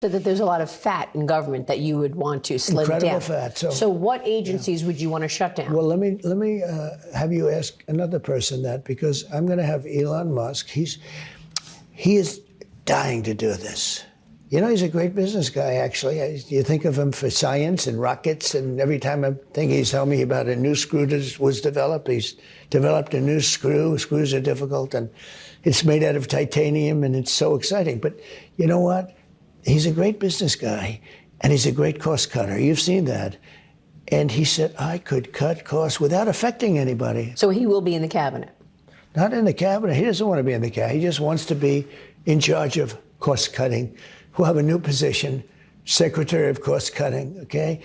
So that there's a lot of fat in government that you would want to slim down. Incredible fat. So what agencies would you want to shut down? Well, let me have you ask another person that, because I'm going to have Elon Musk. He is dying to do this. You know, he's a great business guy, actually. You think of him for science and rockets, and every time I think he's telling me about a new screw that was developed, he's developed a new screw. Screws are difficult, and it's made out of titanium, and it's so exciting. But you know what? He's a great business guy, and he's a great cost cutter. You've seen that. And he said, I could cut costs without affecting anybody. So he will be in the cabinet? Not in the cabinet. He doesn't want to be in the cabinet. He just wants to be in charge of cost cutting. We'll have a new position, Secretary of Cost Cutting, okay?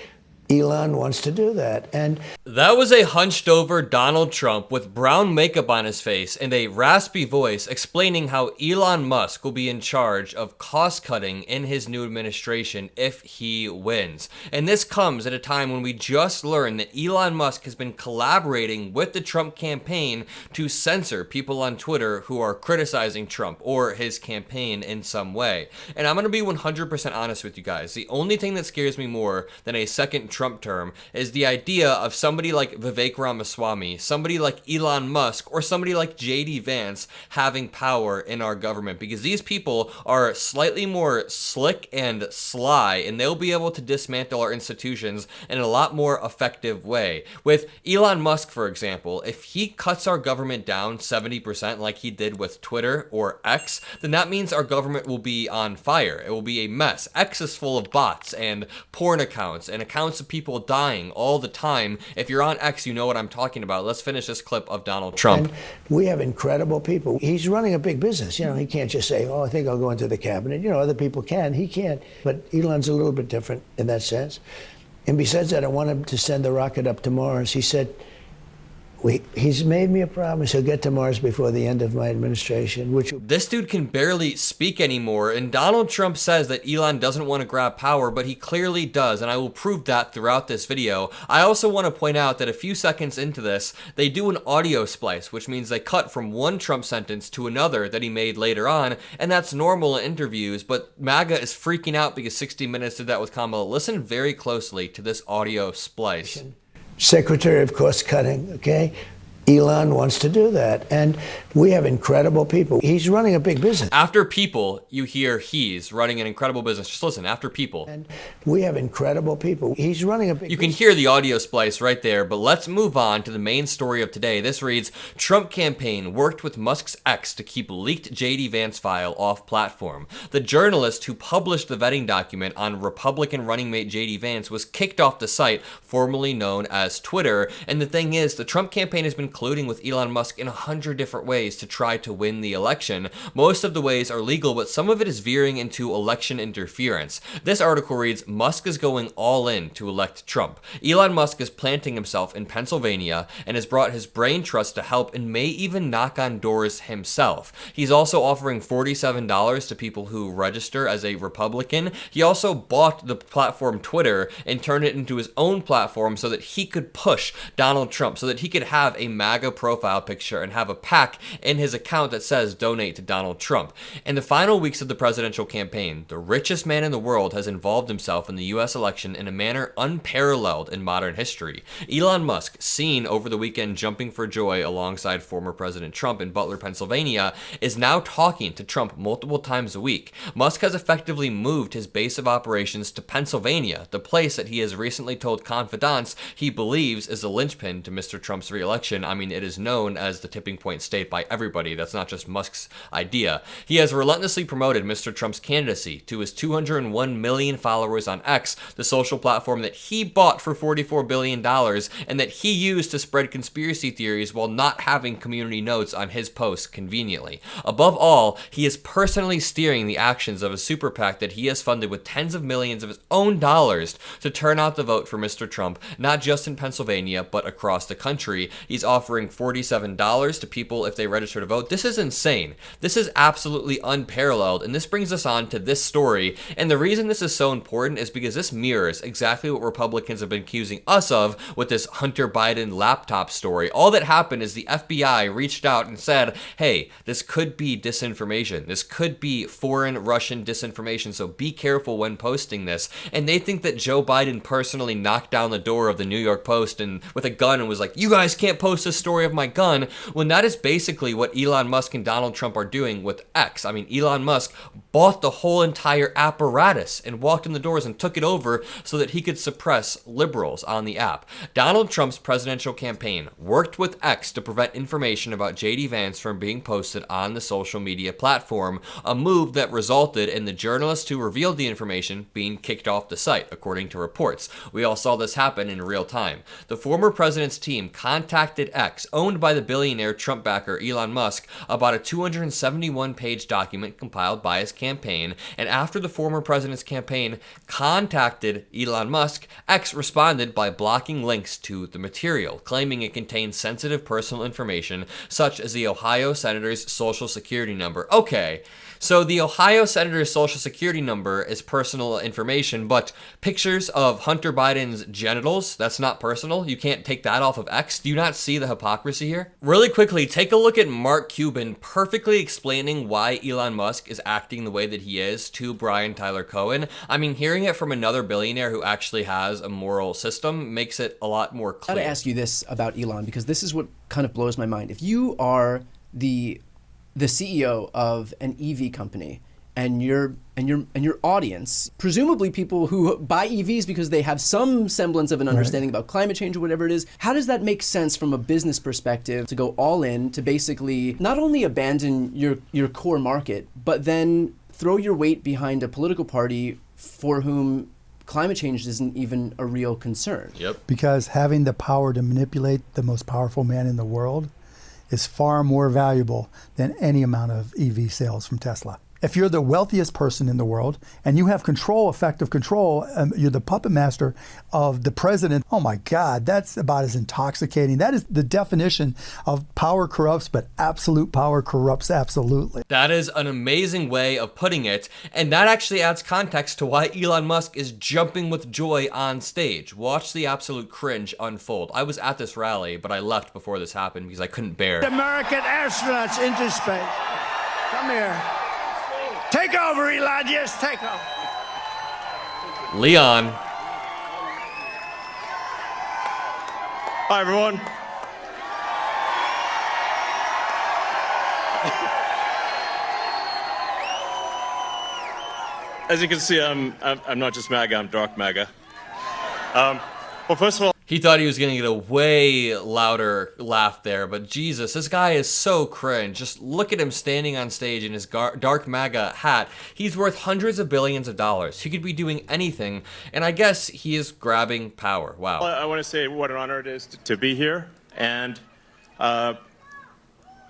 Elon wants to do that. And that was a hunched over Donald Trump with brown makeup on his face and a raspy voice explaining how Elon Musk will be in charge of cost cutting in his new administration if he wins. And this comes at a time when we just learned that Elon Musk has been collaborating with the Trump campaign to censor people on Twitter who are criticizing Trump or his campaign in some way. And I'm going to be 100% honest with you guys. The only thing that scares me more than a second Trump term is the idea of somebody like Vivek Ramaswamy, somebody like Elon Musk, or somebody like J.D. Vance having power in our government, because these people are slightly more slick and sly, and they'll be able to dismantle our institutions in a lot more effective way. With Elon Musk, for example, if he cuts our government down 70% like he did with Twitter or X, then that means our government will be on fire. It will be a mess. X is full of bots and porn accounts and accounts of people dying all the time. If you're on X, you know what I'm talking about. Let's finish this clip of Donald Trump. And we have incredible people. He's running a big business. You know, he can't just say, oh, I think I'll go into the cabinet. You know, other people can. He can't. But Elon's a little bit different in that sense. And besides that, I want him to send the rocket up to Mars. He said, he's made me a promise he'll get to Mars before the end of my administration, which... This dude can barely speak anymore, and Donald Trump says that Elon doesn't want to grab power, but he clearly does, and I will prove that throughout this video. I also want to point out that a few seconds into this, they do an audio splice, which means they cut from one Trump sentence to another that he made later on, and that's normal in interviews, but MAGA is freaking out because 60 Minutes did that with Kamala. Listen very closely to this audio splice. Secretary of Cost Cutting, okay? Elon wants to do that. And we have incredible people. He's running a big business. After people, you hear he's running an incredible business. Just listen, after people. And we have incredible people. He's running a big You can hear the audio splice right there, but let's move on to the main story of today. This reads, Trump campaign worked with Musk's ex to keep leaked J.D. Vance file off platform. The journalist who published the vetting document on Republican running mate J.D. Vance was kicked off the site formerly known as Twitter. And the thing is, the Trump campaign has been colluding with Elon Musk in 100 different ways to try to win the election. Most of the ways are legal, but some of it is veering into election interference. This article reads, Musk is going all in to elect Trump. Elon Musk is planting himself in Pennsylvania and has brought his brain trust to help and may even knock on doors himself. He's also offering $47 to people who register as a Republican. He also bought the platform Twitter and turned it into his own platform so that he could push Donald Trump, so that he could have a MAGA profile picture and have a pack in his account that says donate to Donald Trump. In the final weeks of the presidential campaign, the richest man in the world has involved himself in the US election in a manner unparalleled in modern history. Elon Musk, seen over the weekend jumping for joy alongside former President Trump in Butler, Pennsylvania, is now talking to Trump multiple times a week. Musk has effectively moved his base of operations to Pennsylvania, the place that he has recently told confidants he believes is the linchpin to Mr. Trump's re-election. I mean, it is known as the tipping point state by everybody. That's not just Musk's idea. He has relentlessly promoted Mr. Trump's candidacy to his 201 million followers on X, the social platform that he bought for $44 billion and that he used to spread conspiracy theories while not having community notes on his posts conveniently. Above all, he is personally steering the actions of a super PAC that he has funded with tens of millions of his own dollars to turn out the vote for Mr. Trump, not just in Pennsylvania, but across the country. He's offering offering $47 to people if they register to vote. This is insane. This is absolutely unparalleled. And this brings us on to this story. And the reason this is so important is because this mirrors exactly what Republicans have been accusing us of with this Hunter Biden laptop story. All that happened is the FBI reached out and said, hey, this could be disinformation. This could be foreign Russian disinformation. So be careful when posting this. And they think that Joe Biden personally knocked down the door of the New York Post and with a gun and was like, you guys can't post this story of my gun. When that is basically what Elon Musk and Donald Trump are doing with X. I mean, Elon Musk bought the whole entire apparatus and walked in the doors and took it over so that he could suppress liberals on the app. Donald Trump's presidential campaign worked with X to prevent information about JD Vance from being posted on the social media platform, a move that resulted in the journalist who revealed the information being kicked off the site, according to reports. We all saw this happen in real time. The former president's team contacted X, owned by the billionaire Trump backer Elon Musk, about a 271-page document compiled by his campaign, and after the former president's campaign contacted Elon Musk, X responded by blocking links to the material, claiming it contained sensitive personal information such as the Ohio senator's social security number. Okay, so the Ohio senator's social security number is personal information, but pictures of Hunter Biden's genitals, that's not personal. You can't take that off of X. Do you not see the hypocrisy here? Really quickly, take a look at Mark Cuban perfectly explaining why Elon Musk is acting the way that he is to Brian Tyler Cohen. I mean, hearing it from another billionaire who actually has a moral system makes it a lot more clear. I gotta ask you this about Elon, because this is what kind of blows my mind. If you are the CEO of an EV company, and your audience, presumably people who buy EVs because they have some semblance of an understanding about climate change or whatever it is, how does that make sense from a business perspective to go all in to basically not only abandon your core market, but then throw your weight behind a political party for whom climate change isn't even a real concern? Yep. Because having the power to manipulate the most powerful man in the world is far more valuable than any amount of EV sales from Tesla. If you're the wealthiest person in the world and you have control, effective control, you're the puppet master of the president, oh my God, that's about as intoxicating. That is the definition of power corrupts, but absolute power corrupts absolutely. That is an amazing way of putting it, and that actually adds context to why Elon Musk is jumping with joy on stage. Watch the absolute cringe unfold. I was at this rally, but I left before this happened because I couldn't bear it. American astronauts into space. Come here. Take over, Elon. Yes, take over. Leon. Hi, everyone. As you can see, I'm not just MAGA, I'm dark MAGA. Well, first of all, He thought he was going to get a way louder laugh there, but Jesus, this guy is so cringe. Just look at him standing on stage in his dark MAGA hat. He's worth hundreds of billions of dollars. He could be doing anything, and I guess he is grabbing power. Wow. I want to say what an honor it is to be here, and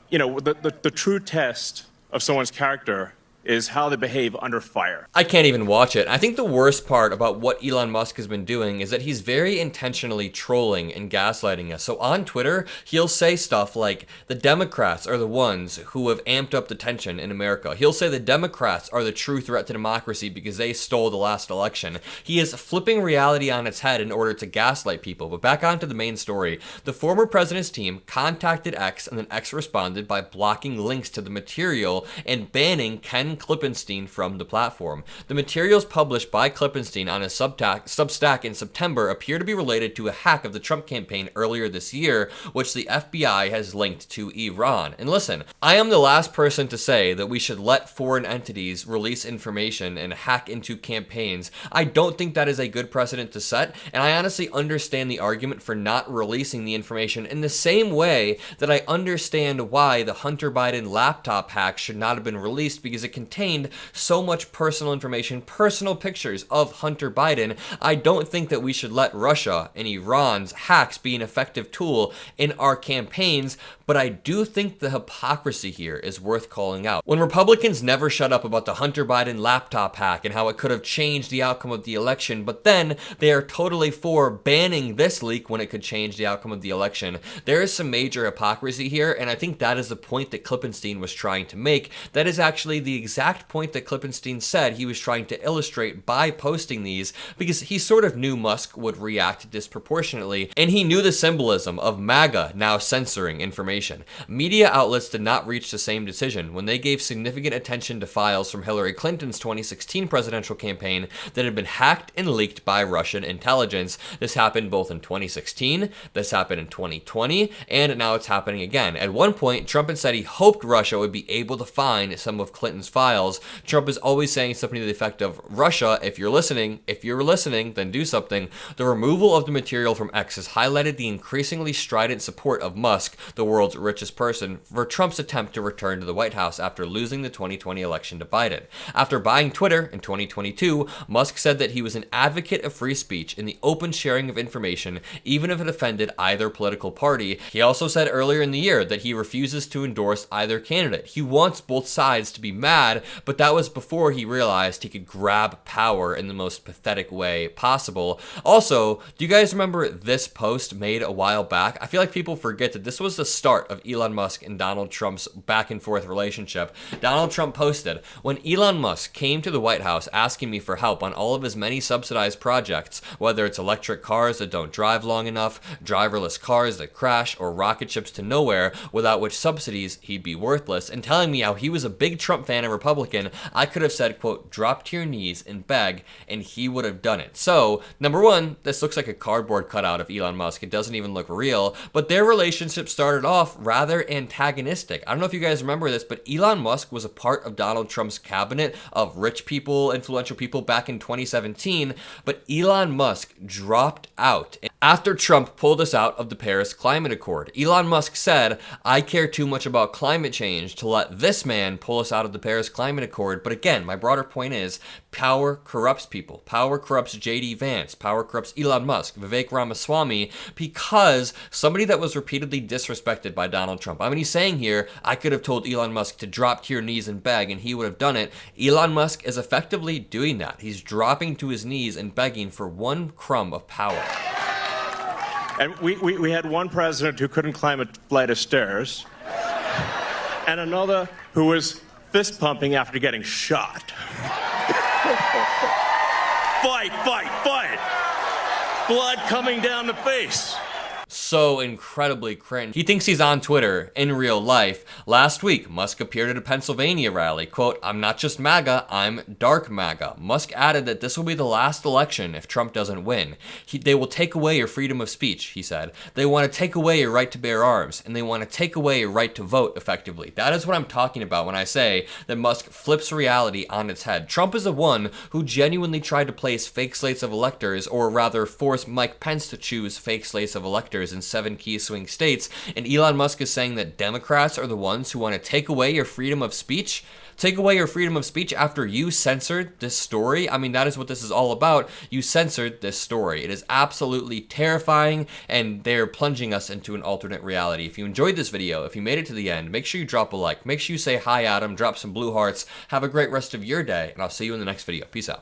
you know, the true test of someone's character is how they behave under fire. I can't even watch it. I think the worst part about what Elon Musk has been doing is that he's very intentionally trolling and gaslighting us. So on Twitter, he'll say stuff like, the Democrats are the ones who have amped up the tension in America. He'll say the Democrats are the true threat to democracy because they stole the last election. He is flipping reality on its head in order to gaslight people. But back onto the main story. The former president's team contacted X, and then X responded by blocking links to the material and banning Ken Klippenstein from the platform. The materials published by Klippenstein on his Substack in September appear to be related to a hack of the Trump campaign earlier this year, which the FBI has linked to Iran. And listen, I am the last person to say that we should let foreign entities release information and hack into campaigns. I don't think that is a good precedent to set, and I honestly understand the argument for not releasing the information in the same way that I understand why the Hunter Biden laptop hack should not have been released, because it contained so much personal information, personal pictures of Hunter Biden, I don't think that we should let Russia and Iran's hacks be an effective tool in our campaigns, but I do think the hypocrisy here is worth calling out. When Republicans never shut up about the Hunter Biden laptop hack and how it could have changed the outcome of the election, but then they are totally for banning this leak when it could change the outcome of the election, there is some major hypocrisy here, and I think that is the point that Klippenstein was trying to make. That is actually the exact point that Klippenstein said he was trying to illustrate by posting these, because he sort of knew Musk would react disproportionately, and he knew the symbolism of MAGA now censoring information. Media outlets did not reach the same decision when they gave significant attention to files from Hillary Clinton's 2016 presidential campaign that had been hacked and leaked by Russian intelligence. This happened both in 2016, this happened in 2020, and now it's happening again. At one point, Trump had said he hoped Russia would be able to find some of Clinton's files. Trump is always saying something to the effect of, Russia, if you're listening, then do something. The removal of the material from X has highlighted the increasingly strident support of Musk, the world's richest person, for Trump's attempt to return to the White House after losing the 2020 election to Biden. After buying Twitter in 2022, Musk said that he was an advocate of free speech and the open sharing of information, even if it offended either political party. He also said earlier in the year that he refuses to endorse either candidate. He wants both sides to be mad, but that was before he realized he could grab power in the most pathetic way possible. Also, do you guys remember this post made a while back? I feel like people forget that this was the start of Elon Musk and Donald Trump's back and forth relationship. Donald Trump posted, "When Elon Musk came to the White House asking me for help on all of his many subsidized projects, whether it's electric cars that don't drive long enough, driverless cars that crash, or rocket ships to nowhere, without which subsidies he'd be worthless, and telling me how he was a big Trump fan and Republican, I could have said, quote, drop to your knees and beg, and he would have done it." So, number one, this looks like a cardboard cutout of Elon Musk. It doesn't even look real, but their relationship started off rather antagonistic. I don't know if you guys remember this, but Elon Musk was a part of Donald Trump's cabinet of rich people, influential people back in 2017, but Elon Musk dropped out after Trump pulled us out of the Paris Climate Accord. Elon Musk said, "I care too much about climate change to let this man pull us out of the Paris Climate Accord." But again, my broader point is, power corrupts people. Power corrupts JD Vance. Power corrupts Elon Musk, Vivek Ramaswamy, because somebody that was repeatedly disrespected by Donald Trump. I mean, he's saying here, I could have told Elon Musk to drop to your knees and beg, and he would have done it. Elon Musk is effectively doing that. He's dropping to his knees and begging for one crumb of power. And we had one president who couldn't climb a flight of stairs, and another who was fist pumping after getting shot. Fight, fight, fight! Blood coming down the face. So incredibly cringe. He thinks he's on Twitter in real life. Last week, Musk appeared at a Pennsylvania rally. Quote, "I'm not just MAGA, I'm dark MAGA." Musk added that this will be the last election if Trump doesn't win. They will take away your freedom of speech, he said. They want to take away your right to bear arms, and they want to take away your right to vote effectively. That is what I'm talking about when I say that Musk flips reality on its head. Trump is the one who genuinely tried to place fake slates of electors, or rather force Mike Pence to choose fake slates of electors in 7 key swing states, and Elon Musk is saying that Democrats are the ones who want to take away your freedom of speech? Take away your freedom of speech after you censored this story? I mean, that is what this is all about. You censored this story. It is absolutely terrifying, and they're plunging us into an alternate reality. If you enjoyed this video, if you made it to the end, make sure you drop a like. Make sure you say hi, Adam, drop some blue hearts. Have a great rest of your day, and I'll see you in the next video. Peace out.